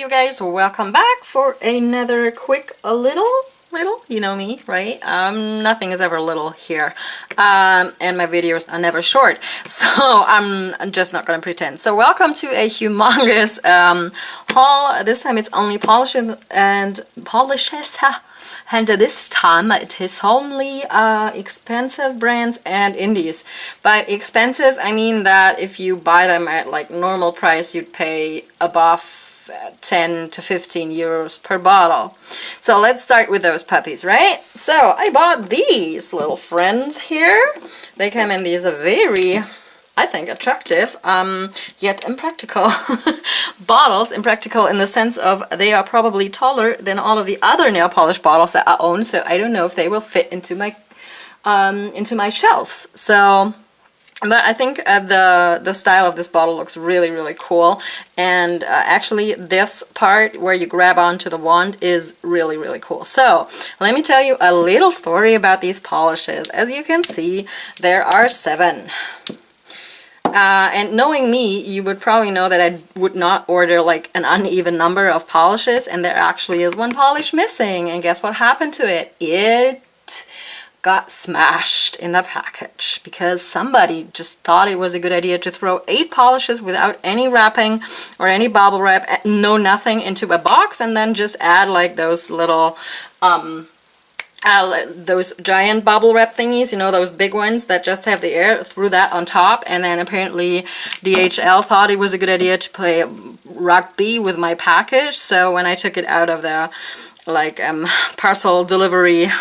you guys, welcome back for another quick little, you know me, right? Nothing is ever little here, and my videos are never short, so I'm just not gonna pretend. So welcome to a humongous haul. This time it's only polishes, and this time it is only expensive brands and indies. By expensive, I mean that if you buy them at like normal price, you'd pay above 10 to 15 euros per bottle. So let's start with those puppies, right? So I bought these little friends here. They come in these very, I think, attractive, yet impractical bottles. Impractical in the sense of they are probably taller than all of the other nail polish bottles that I own, so I don't know if they will fit into my shelves. So, but I think the style of this bottle looks really, really cool. And actually this part where you grab onto the wand is really, really cool. So let me tell you a little story about these polishes. As you can see, there are 7. And knowing me, you would probably know that I would not order like an uneven number of polishes, and there actually is one polish missing. And guess what happened to it? It got smashed in the package because somebody just thought it was a good idea to throw 8 polishes without any wrapping or any bubble wrap, no nothing, into a box, and then just add like those little those giant bubble wrap thingies, you know, those big ones that just have the air, threw that on top. And then apparently DHL thought it was a good idea to play rugby with my package. So when I took it out of the parcel delivery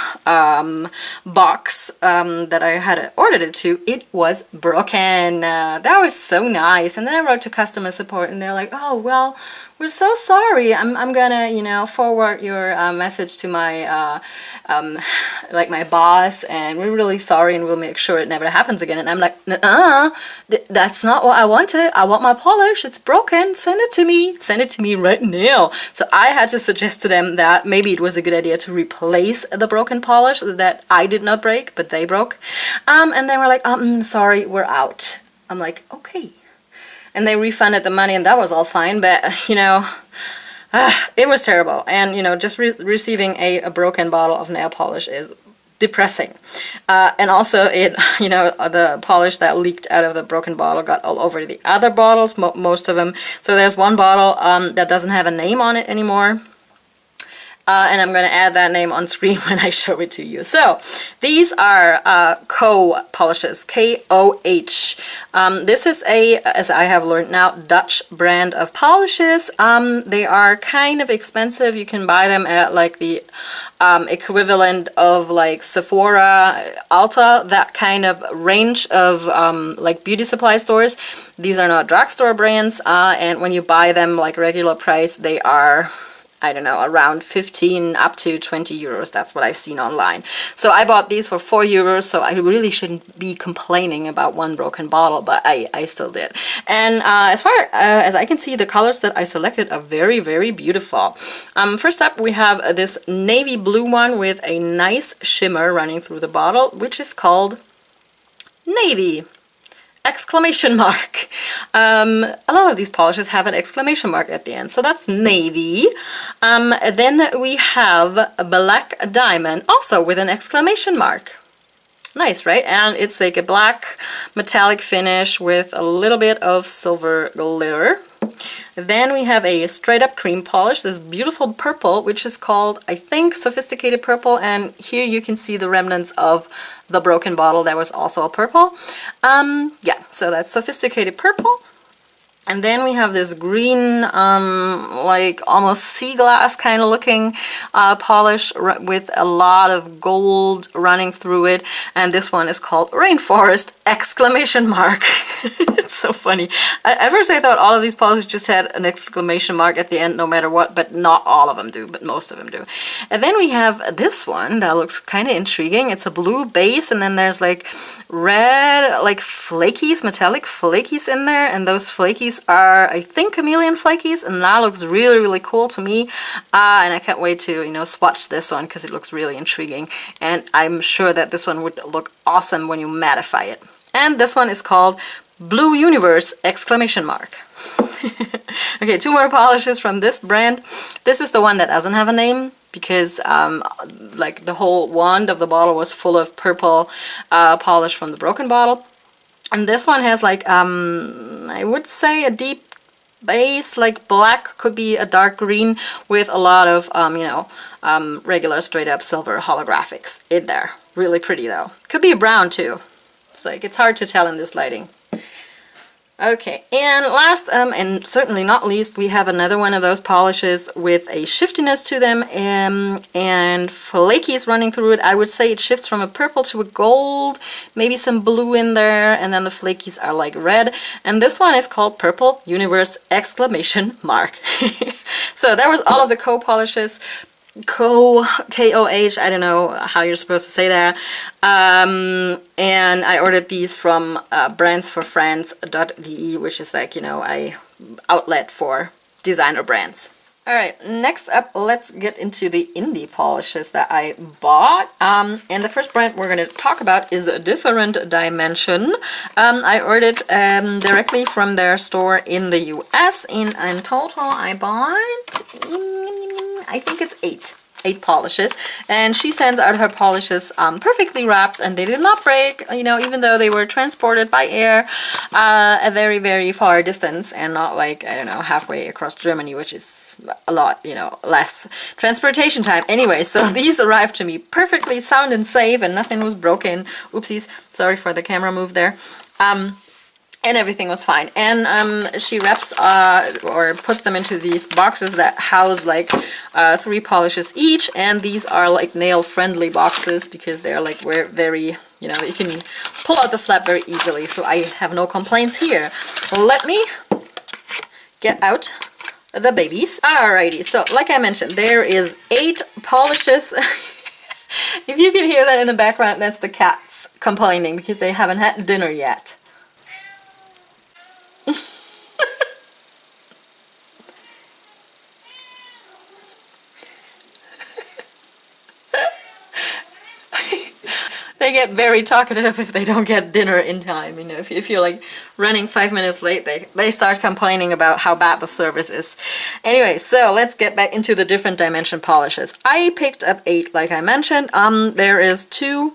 box that I had ordered it to, it was broken. That was so nice. And then I wrote to customer support, and they're like, oh well, we're so sorry. I'm gonna, you know, forward your message to my my boss, and we're really sorry, and we'll make sure it never happens again. And I'm like, that's not what I wanted. I want my polish. It's broken. Send it to me. Send it to me right now. So I had to suggest to them that maybe it was a good idea to replace the broken polish that I did not break, but they broke. And they were like, sorry, we're out. I'm like, okay. And they refunded the money, and that was all fine, but, you know, it was terrible. And, you know, just receiving a broken bottle of nail polish is depressing. And also it, you know, the polish that leaked out of the broken bottle got all over the other bottles, most of them. So there's one bottle that doesn't have a name on it anymore. And I'm going to add that name on screen when I show it to you. So these are KOH polishes, KOH. This is as I have learned now, Dutch brand of polishes. They are kind of expensive. You can buy them at like the equivalent of like Sephora, Ulta, that kind of range of like beauty supply stores. These are not drugstore brands, and when you buy them like regular price, they are, I don't know, around 15 up to 20 euros. That's what I've seen online. So I bought these for 4 euros, so I really shouldn't be complaining about one broken bottle, but I still did. And as far as I can see, the colors that I selected are very, very beautiful. First up, we have this navy blue one with a nice shimmer running through the bottle, which is called Navy! Exclamation mark. A lot of these polishes have an exclamation mark at the end, so that's Navy. Then we have a Black Diamond, also with an exclamation mark. Nice, right? And it's like a black metallic finish with a little bit of silver glitter. Then we have a straight up cream polish, this beautiful purple, which is called, I think, Sophisticated Purple, and here you can see the remnants of the broken bottle that was also a purple. Yeah, so that's Sophisticated Purple. And then we have this green, like almost sea glass kind of looking polish with a lot of gold running through it. And this one is called Rainforest! Exclamation mark. It's so funny. At first I thought all of these polishes just had an exclamation mark at the end no matter what, but not all of them do, but most of them do. And then we have this one that looks kind of intriguing. It's a blue base, and then there's like red, like flakies, metallic flakies in there, and those flakies are, I think, chameleon flakies, and that looks really, really cool to me. And I can't wait to, you know, swatch this one because it looks really intriguing, and I'm sure that this one would look awesome when you mattify it. And this one is called Blue Universe! Exclamation mark. Okay, 2 more polishes from this brand. This is the one that doesn't have a name because like the whole wand of the bottle was full of purple polish from the broken bottle. And this one has like, I would say a deep base, like black, could be a dark green with a lot of, regular straight up silver holographics in there. Really pretty though. Could be a brown too. It's like, it's hard to tell in this lighting. Okay, and last and certainly not least, we have another one of those polishes with a shiftiness to them and flakies running through it. I would say it shifts from a purple to a gold, maybe some blue in there, and then the flakies are like red. And this one is called Purple Universe exclamation mark. So that was all of the co-polishes. KOH, I don't know how you're supposed to say that. And I ordered these from brandsforfriends.de, which is like, a outlet for designer brands. Alright, next up, let's get into the indie polishes that I bought. And the first brand we're going to talk about is a Different Dimension. I ordered directly from their store in the US. In total, I bought, I think it's 8 polishes, and she sends out her polishes perfectly wrapped, and they did not break, even though they were transported by air a very, very far distance, and not like, I don't know, halfway across Germany, which is a lot, less transportation time. Anyway, so these arrived to me perfectly sound and safe, and nothing was broken. Oopsies, sorry for the camera move there. And everything was fine. And she wraps or puts them into these boxes that house like 3 polishes each, and these are like nail-friendly boxes because they're like very, you can pull out the flap very easily, so I have no complaints here. Let me get out the babies. Alrighty, so like I mentioned, there is 8 polishes. If you can hear that in the background, that's the cats complaining because they haven't had dinner yet. They get very talkative if they don't get dinner in time. If you're like running 5 minutes late, they start complaining about how bad the service is. Anyway, so let's get back into the Different Dimension polishes. I picked up 8, like I mentioned. There is 2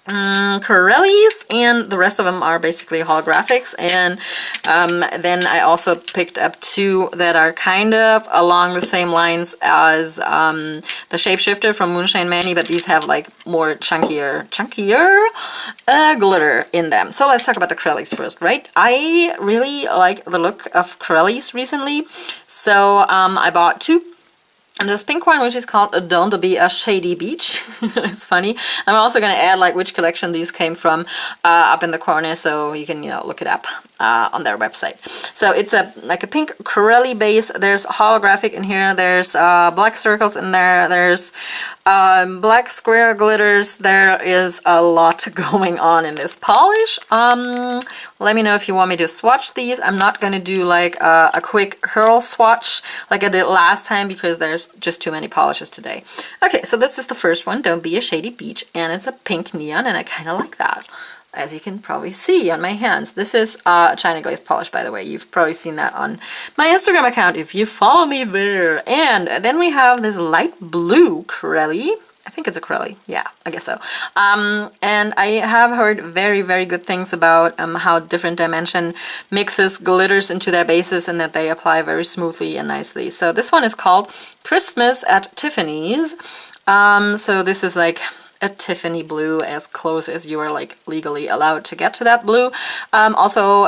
Corellis, and the rest of them are basically holographics, and then I also picked up 2 that are kind of along the same lines as the Shapeshifter from Moonshine Manny, but these have like more chunkier glitter in them. So let's talk about the Corellis first, right? I really like the look of Corellis recently, so I bought 2. And this pink one, which is called Don't Be a Shady Beach. It's funny. I'm also going to add like which collection these came from up in the corner, so you can look it up on their website. So it's like a pink Corelli base. There's holographic in here. There's black circles in there. There's black square glitters. There is a lot going on in this polish. Let me know if you want me to swatch these. I'm not going to do like a quick hurl swatch like I did last time because there's just too many polishes today. Okay, so this is the first one, Don't Be a Shady Beach, and it's a pink neon, and I kind of like that, as you can probably see on my hands. This is a China Glaze polish, by the way. You've probably seen that on my Instagram account if you follow me there. And then we have this light blue Corelli. I think it's a Corelli. Yeah, I guess so. And I have heard very, very good things about how Different Dimension mixes glitters into their bases and that they apply very smoothly and nicely. So this one is called Christmas at Tiffany's. So this is like a Tiffany blue, as close as you are like legally allowed to get to that blue. Also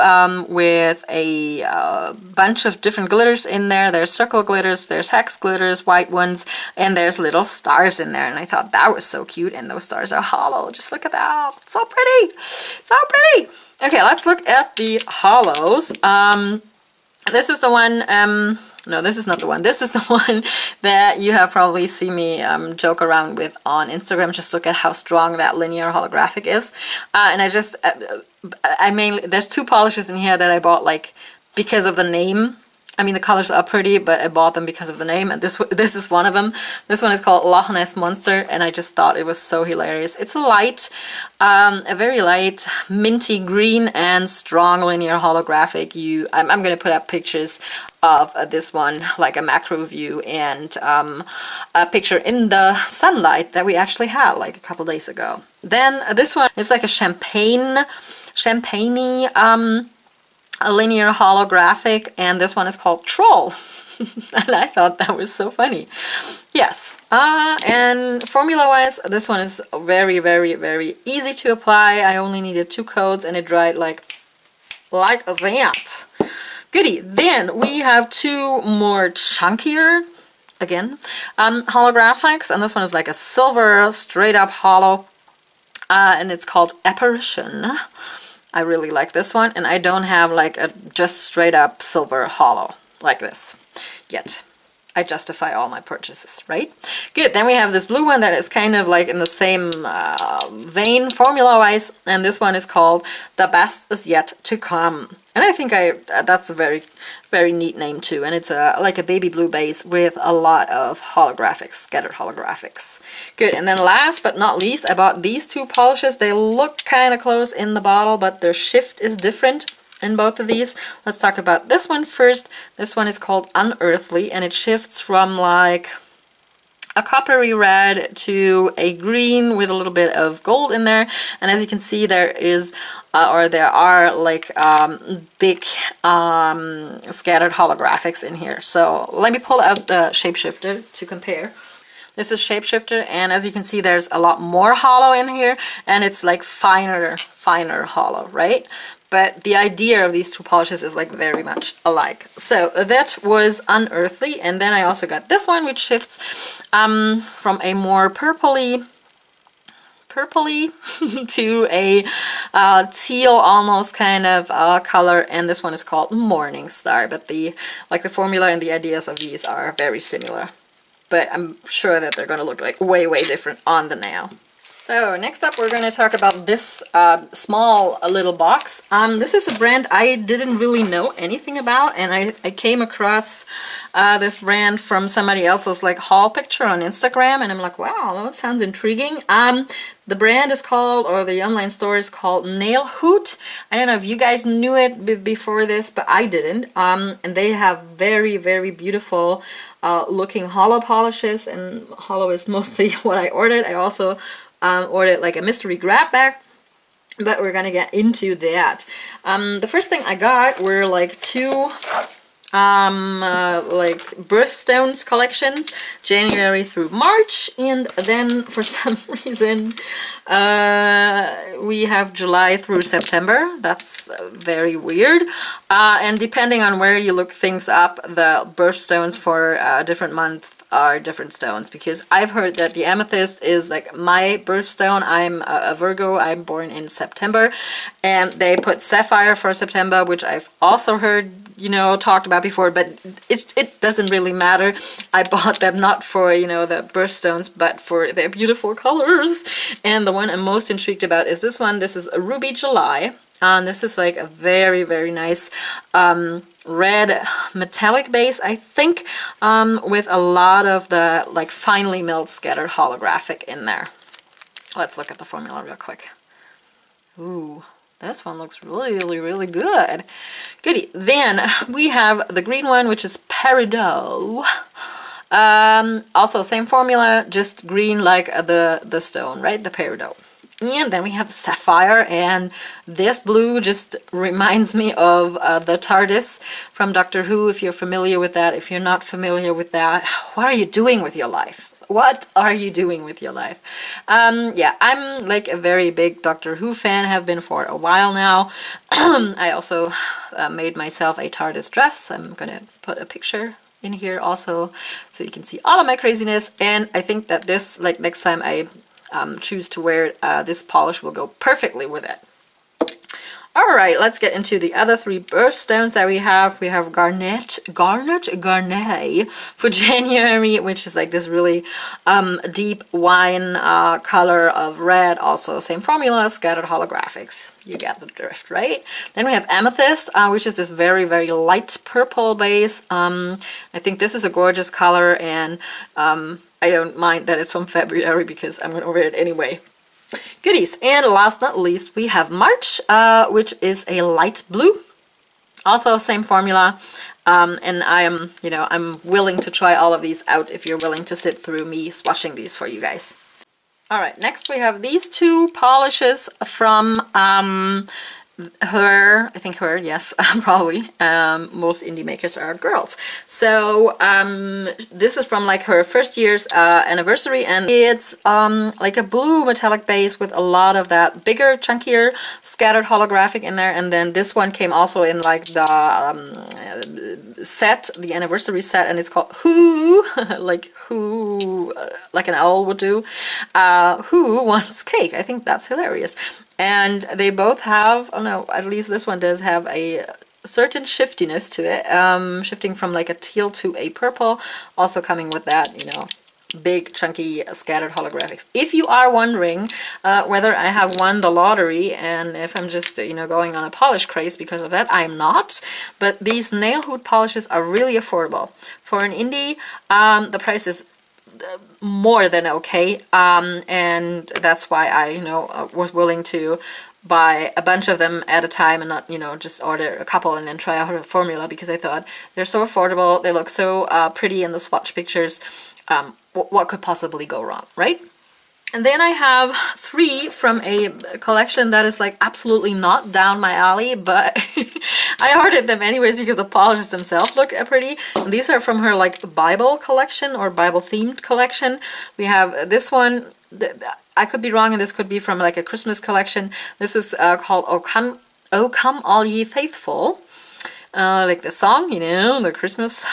with a bunch of different glitters in there. There's circle glitters, there's hex glitters, white ones, and there's little stars in there, and I thought that was so cute, and those stars are hollow. Just look at that. It's so pretty. So pretty. Okay, let's look at the hollows. This is the one, no, this is not the one. This is the one that you have probably seen me joke around with on Instagram. Just look at how strong that linear holographic is. And I mainly, there's 2 polishes in here that I bought like because of the name I mean, the colors are pretty, but I bought them because of the name, and this is one of them. This one is called Loch Ness Monster, and I just thought it was so hilarious. It's a very light minty green and strong linear holographic. I'm gonna put up pictures of this one, like a macro view, and a picture in the sunlight that we actually had like a couple days ago. Then this one is like a champagne-y a linear holographic, and this one is called Troll. And I thought that was so funny. Yes, and formula-wise, this one is very, very, very easy to apply. I only needed 2 coats, and it dried like that. Goody. Then we have 2 more chunkier, again, holographics, and this one is like a silver straight-up hollow, and it's called Apparition. I really like this one, and I don't have like a just straight up silver hollow like this yet. I justify all my purchases, right? Good, then we have this blue one that is kind of like in the same vein formula-wise, and this one is called The Best Is Yet to Come. And I think that's a very, very neat name too, and it's like a baby blue base with a lot of holographics, scattered holographics. Good, and then last but not least, I bought these 2 polishes. They look kind of close in the bottle, but their shift is different in both of these. Let's talk about this one first. This one is called Unearthly, and it shifts from like a coppery red to a green with a little bit of gold in there. And as you can see, there are like big scattered holographics in here. So let me pull out the shapeshifter to compare. This is shapeshifter, and as you can see, there's a lot more hollow in here, and it's like finer hollow, right? But the idea of these 2 polishes is like very much alike. So that was Unearthly, and then I also got this one, which shifts from a more purpley to a teal almost kind of color, and this one is called Morning Star. But the formula and the ideas of these are very similar. But I'm sure that they're going to look like way, way different on the nail. So next up, we're going to talk about this small little box. This is a brand I didn't really know anything about, and I came across this brand from somebody else's like haul picture on Instagram, and I'm like, wow, that sounds intriguing. The brand is called, or the online store is called Nailhoot. I don't know if you guys knew it before this, but I didn't. And they have very, very beautiful looking hollow polishes, and hollow is mostly what I ordered. I also ordered like a mystery grab bag, but we're gonna get into that. The first thing I got were like 2 like birthstones collections, January through March, and then for some reason we have July through September. That's very weird, and depending on where you look things up, the birthstones for different months are different stones, because I've heard that the amethyst is like my birthstone. I'm a Virgo, I'm born in September, and they put sapphire for September, which I've also heard, you know, talked about before, but it doesn't really matter. I bought them not for, you know, the birthstones, but for their beautiful colors. And the one I'm most intrigued about is this one. This is a Ruby July, and this is like a very, very nice red metallic base, I think, with a lot of the like finely milled scattered holographic in there. Let's look at the formula real quick. Ooh, this one looks really, really good. Goody. Then we have the green one, which is Peridot. Also same formula, just green like the stone, right? The Peridot. And then we have Sapphire, and this blue just reminds me of the TARDIS from Doctor Who, if you're familiar with that. If you're not familiar with that, what are you doing with your life? What are you doing with your life? Yeah, I'm like a very big Doctor Who fan, have been for a while now. I also made myself a TARDIS dress. I'm gonna put a picture in here also so you can see all of my craziness, and I think that this, like next time I choose to wear it, this polish will go perfectly with it. All All right, let's get into the other three birthstones that we have. We have Garnet for January, which is like this really deep wine color of red. Also, same formula, scattered holographics. You get the drift, right? Then we have Amethyst, which is this very, very light purple base. I think this is a gorgeous color, and I don't mind that it's from February because I'm going to wear it anyway. Goodies. And last not least, we have March, which is a light blue. Also same formula. And I am, you know, I'm willing to try all of these out if you're willing to sit through me swatching these for you guys. All right, next we have these two polishes from her, I think her, yes, probably. Most indie makers are girls. So this is from like her first year's anniversary, and it's like a blue metallic base with a lot of that bigger, chunkier, scattered holographic in there. And then this one came also in like the set, the anniversary set, and it's called Who, like who, like an owl would do. Who wants cake? I think that's hilarious. And they both have, oh no, at least this one does have a certain shiftiness to it, shifting from like a teal to a purple, also coming with that, you know, big chunky scattered holographics. If you are wondering whether I have won the lottery and if I'm just, you know, going on a polish craze because of that, I'm not. But these Nailhoot polishes are really affordable. For an indie, the price is more than okay, and that's why I, you know, was willing to buy a bunch of them at a time and not, you know, just order a couple and then try out a formula, because I thought they're so affordable, they look so pretty in the swatch pictures. What could possibly go wrong, right? And then I have three from a collection that is like absolutely not down my alley, but I ordered them anyways because the polishes themselves look pretty. And these are from her like Bible collection or Bible themed collection. We have this one, I could be wrong, and this could be from like a Christmas collection. This is called O Come All Ye Faithful. Like the song, you know, the Christmas,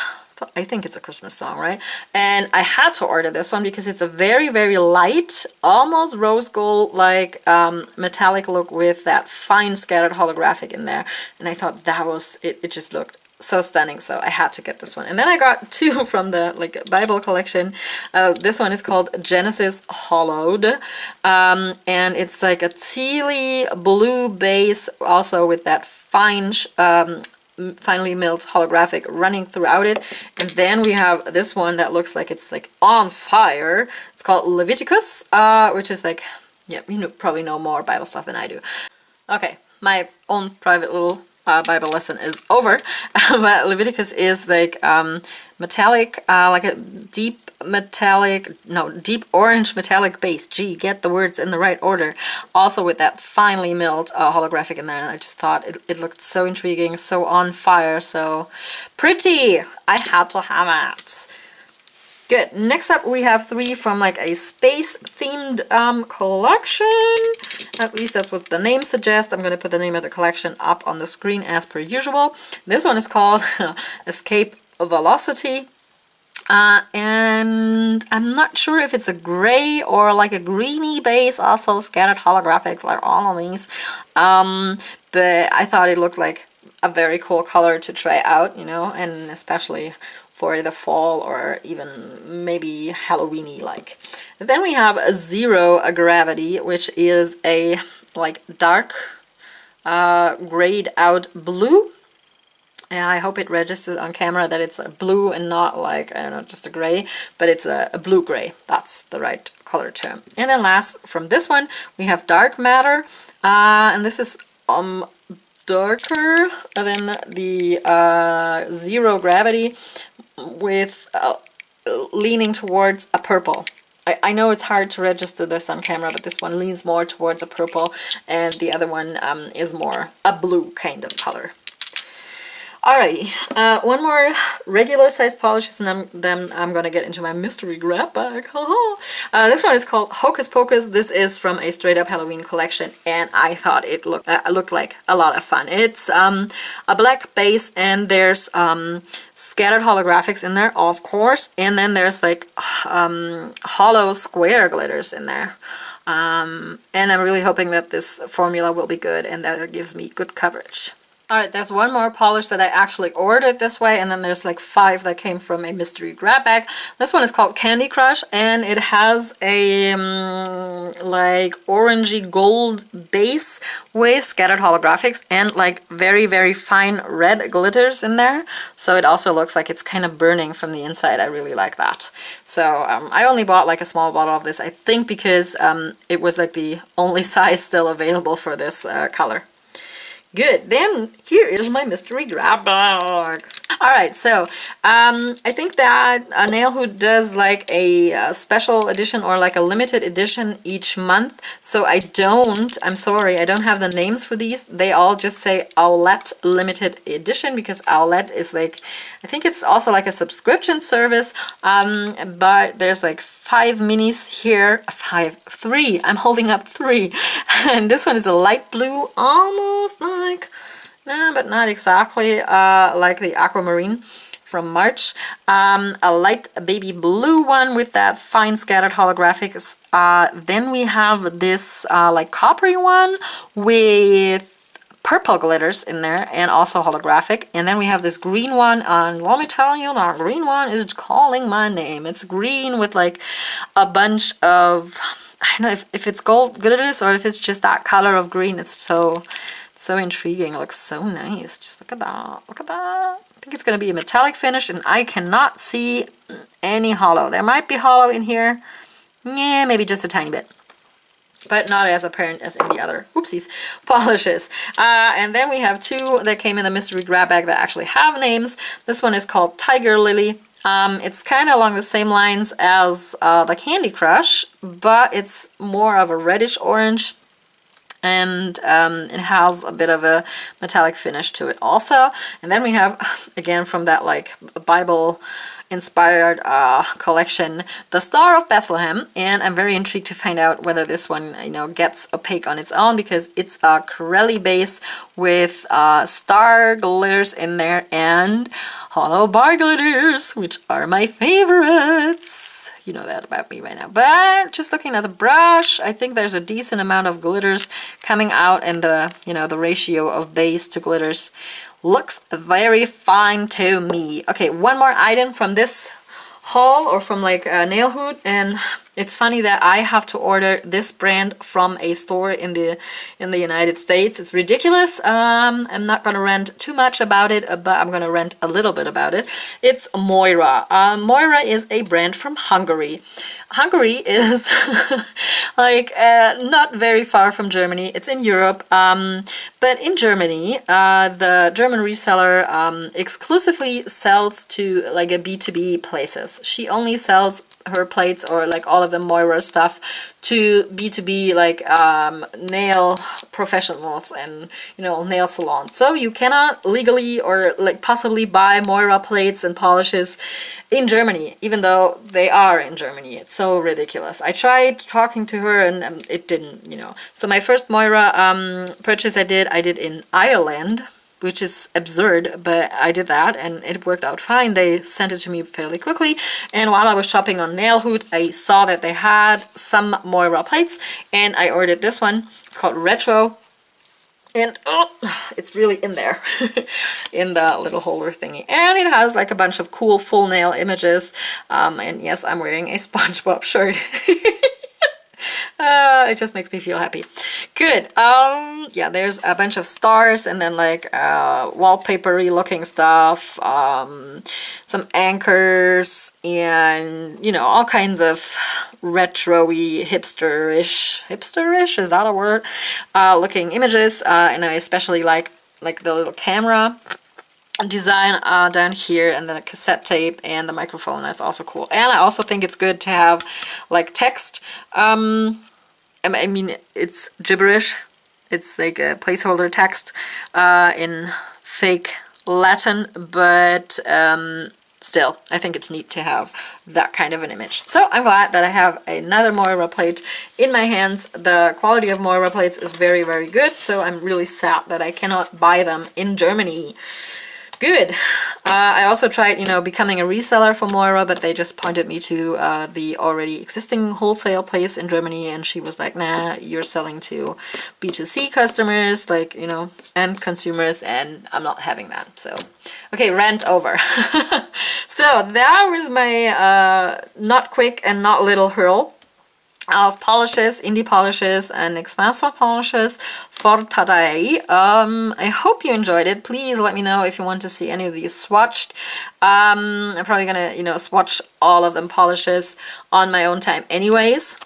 I think it's a Christmas song, right? And I had to order this one because it's a very, very light, almost rose gold like metallic look with that fine scattered holographic in there. And I thought that was, it just looked so stunning, so I had to get this one. And then I got two from the like Bible collection. This one is called Genesis Hollowed, and it's like a tealy blue base, also with that fine finely milled holographic running throughout it. And then we have this one that looks like it's like on fire. It's called Leviticus, which is like, yeah, you probably know more Bible stuff than I do. Okay, my own private little Bible lesson is over. But Leviticus is like metallic, like a deep orange metallic base. Gee, get the words in the right order. Also with that finely milled holographic in there, and I just thought it looked so intriguing, so on fire, so pretty. I had to have it. Good. Next up we have three from like a space themed collection. At least that's what the name suggests. I'm going to put the name of the collection up on the screen as per usual. This one is called Escape Velocity. And I'm not sure if it's a gray or like a greeny base, also scattered holographics like all of these. But I thought it looked like a very cool color to try out, you know, and especially for the fall or even maybe Halloweeny like. Then we have a Zero Gravity, which is a like dark grayed out blue. And I hope it registers on camera that it's a blue and not like, I don't know, just a gray, but it's a blue-gray. That's the right color term. And then last, from this one, we have Dark Matter. And this is darker than the Zero Gravity with leaning towards a purple. I know it's hard to register this on camera, but this one leans more towards a purple, and the other one is more a blue kind of color. Alrighty, one more regular sized polishes, and then I'm gonna get into my mystery grab bag. This one is called Hocus Pocus. This is from a straight up Halloween collection, and I thought it looked like a lot of fun. It's a black base, and there's scattered holographics in there, of course, and then there's like hollow square glitters in there. And I'm really hoping that this formula will be good and that it gives me good coverage. Alright, there's one more polish that I actually ordered this way, and then there's like 5 that came from a mystery grab bag. This one is called Candy Crush, and it has a like orangey gold base with scattered holographics and like very fine red glitters in there. So it also looks like it's kind of burning from the inside. I really like that. So I only bought like a small bottle of this, I think because it was like the only size still available for this color. Good, then here is my mystery grab bag. Alright, so I think that Nailhoot does like a special edition or like a limited edition each month. So I'm sorry, I don't have the names for these. They all just say Owlette limited edition because Owlette is like, I think it's also like a subscription service. But there's like 5 minis here, 3. I'm holding up 3. And this one is a light blue, almost like, nah, but not exactly like the aquamarine from March. A light baby blue one with that fine scattered holographics. Then we have this like coppery one with purple glitters in there and also holographic. And then we have this green one, and let me tell you, that green one is calling my name. It's green with like a bunch of, I don't know if it's gold glitters or if it's just that color of green. It's so intriguing. It looks so nice. Just look at that. Look at that. I think it's going to be a metallic finish, and I cannot see any hollow. There might be hollow in here. Yeah, maybe just a tiny bit, but not as apparent as in the other, oopsies, polishes. And then we have 2 that came in the mystery grab bag that actually have names. This one is called Tiger Lily. It's kind of along the same lines as the Candy Crush, but it's more of a reddish orange, and it has a bit of a metallic finish to it also. And then we have, again, from that like Bible inspired collection, the Star of Bethlehem, and I'm very intrigued to find out whether this one, you know, gets opaque on its own, because it's a Corelli base with star glitters in there and hollow bar glitters, which are my favorites. You know that about me right now. But just looking at the brush, I think there's a decent amount of glitters coming out, and the, you know, the ratio of base to glitters looks very fine to me. Okay, one more item from this haul, or from like Nailhoot, and it's funny that I have to order this brand from a store in the United States. It's ridiculous. I'm not gonna rant too much about it, but I'm gonna rant a little bit about it. It's Moira. Moira is a brand from Hungary. Hungary is like not very far from Germany. It's in Europe, but in Germany, the German reseller exclusively sells to like a B2B places. She only sells her plates, or like all of the Moira stuff, to B2B like nail professionals and, you know, nail salons. So you cannot legally or like possibly buy Moira plates and polishes in Germany, even though they are in Germany. It's so ridiculous. I tried talking to her and it didn't, you know. So my first Moira purchase I did in Ireland, which is absurd, but I did that and it worked out fine. They sent it to me fairly quickly, and while I was shopping on Nailhoot, I saw that they had some Moira plates, and I ordered this one. It's called Retro, and oh, it's really in there in the little holder thingy, and it has like a bunch of cool full nail images, and yes, I'm wearing a SpongeBob shirt. It just makes me feel happy. Good. Yeah, there's a bunch of stars, and then like wallpapery looking stuff, some anchors, and, you know, all kinds of retro-y, hipsterish, is that a word? Looking images, and I especially like the little camera design down here, and then a cassette tape and the microphone. That's also cool. And I also think it's good to have like text. I mean, it's gibberish. It's like a placeholder text in fake Latin, but still, I think it's neat to have that kind of an image. So I'm glad that I have another Moira plate in my hands. The quality of Moira plates is very, very good, so I'm really sad that I cannot buy them in Germany. good. I also tried, you know, becoming a reseller for Moira, but they just pointed me to the already existing wholesale place in Germany, and she was like, nah, you're selling to B2C customers, like, you know, and consumers, and I'm not having that. So, okay, rant over. So that was my not quick and not little hurl of polishes, indie polishes, and expensive polishes for today. I hope you enjoyed it. Please let me know if you want to see any of these swatched. I'm probably gonna, you know, swatch all of them polishes on my own time anyways.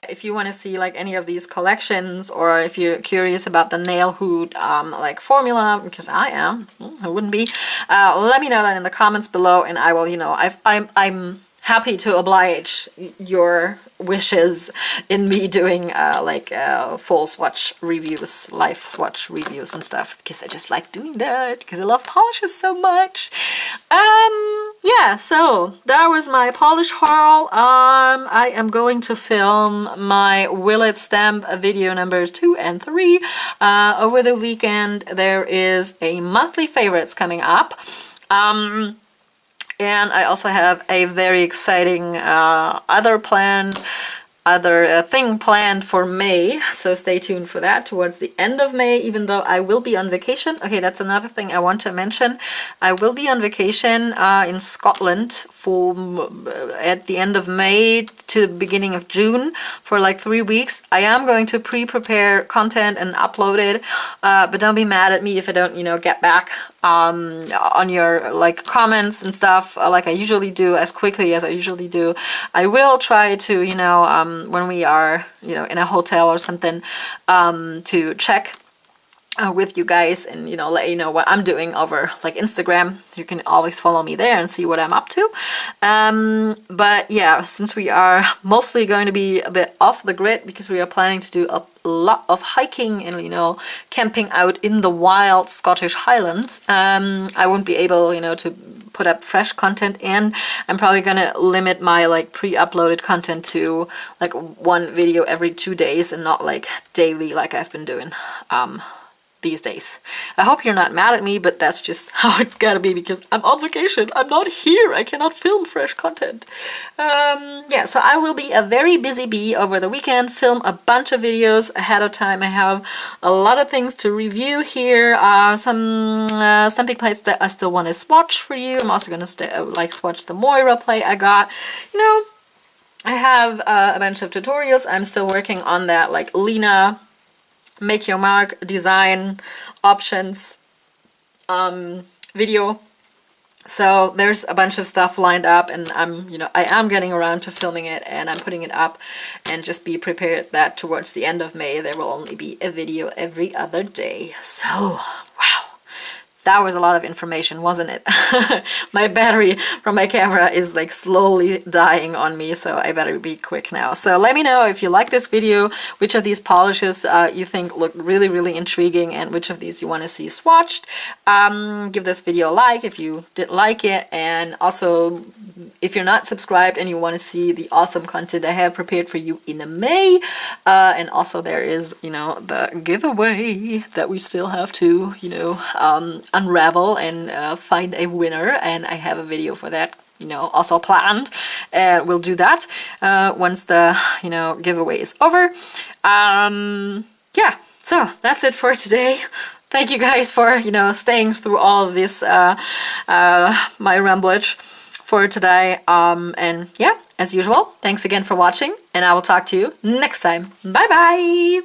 If you want to see like any of these collections, or if you're curious about the Nailhoot like formula, because I am, who wouldn't be, let me know that in the comments below, and I will, you know, I'm happy to oblige your wishes in me doing like full swatch reviews, live swatch reviews and stuff, because I just like doing that, because I love polishes so much. Yeah, so that was my polish haul. I am going to film my Will It Stamp video numbers 2 and 3 over the weekend. There is a monthly favorites coming up. And I also have a very exciting other thing planned for May, so stay tuned for that towards the end of May, even though I will be on vacation. Okay, that's another thing I want to mention. I will be on vacation in Scotland for at the end of May to the beginning of June for like 3 weeks. I am going to pre-prepare content and upload it, but don't be mad at me if I don't, you know, get back on your like comments and stuff like I usually do, as quickly as I usually do. I will try to, you know, when we are, you know, in a hotel or something, to check with you guys and, you know, let you know what I'm doing over like Instagram. You can always follow me there and see what I'm up to. But yeah, since we are mostly going to be a bit off the grid, because we are planning to do a lot of hiking and, you know, camping out in the wild Scottish Highlands, I won't be able, you know, to put up fresh content, and I'm probably gonna limit my like pre-uploaded content to like one video every 2 days and not like daily like I've been doing these days. I hope you're not mad at me, but that's just how it's gotta be, because I'm on vacation. I'm not here. I cannot film fresh content. Yeah, so I will be a very busy bee over the weekend, film a bunch of videos ahead of time. I have a lot of things to review here. Some stamping plates that I still want to swatch for you. I'm also gonna like swatch the Moira plate I got. You know, I have a bunch of tutorials. I'm still working on that like Lena make your mark design options video. So there's a bunch of stuff lined up, and I'm, you know, I am getting around to filming it, and I'm putting it up, and just be prepared that towards the end of May there will only be a video every other day. So wow, that was a lot of information, wasn't it? My battery from my camera is like slowly dying on me, so I better be quick now. So let me know if you like this video, which of these polishes you think look really, really intriguing, and which of these you want to see swatched. Give this video a like if you did like it, and also if you're not subscribed and you want to see the awesome content I have prepared for you in May, and also there is, you know, the giveaway that we still have to, you know, unravel and find a winner, and I have a video for that, you know, also planned, and we'll do that once the, you know, giveaway is over. Yeah, so that's it for today. Thank you guys for, you know, staying through all of this my ramblage for today, and yeah, as usual, thanks again for watching, and I will talk to you next time. Bye bye.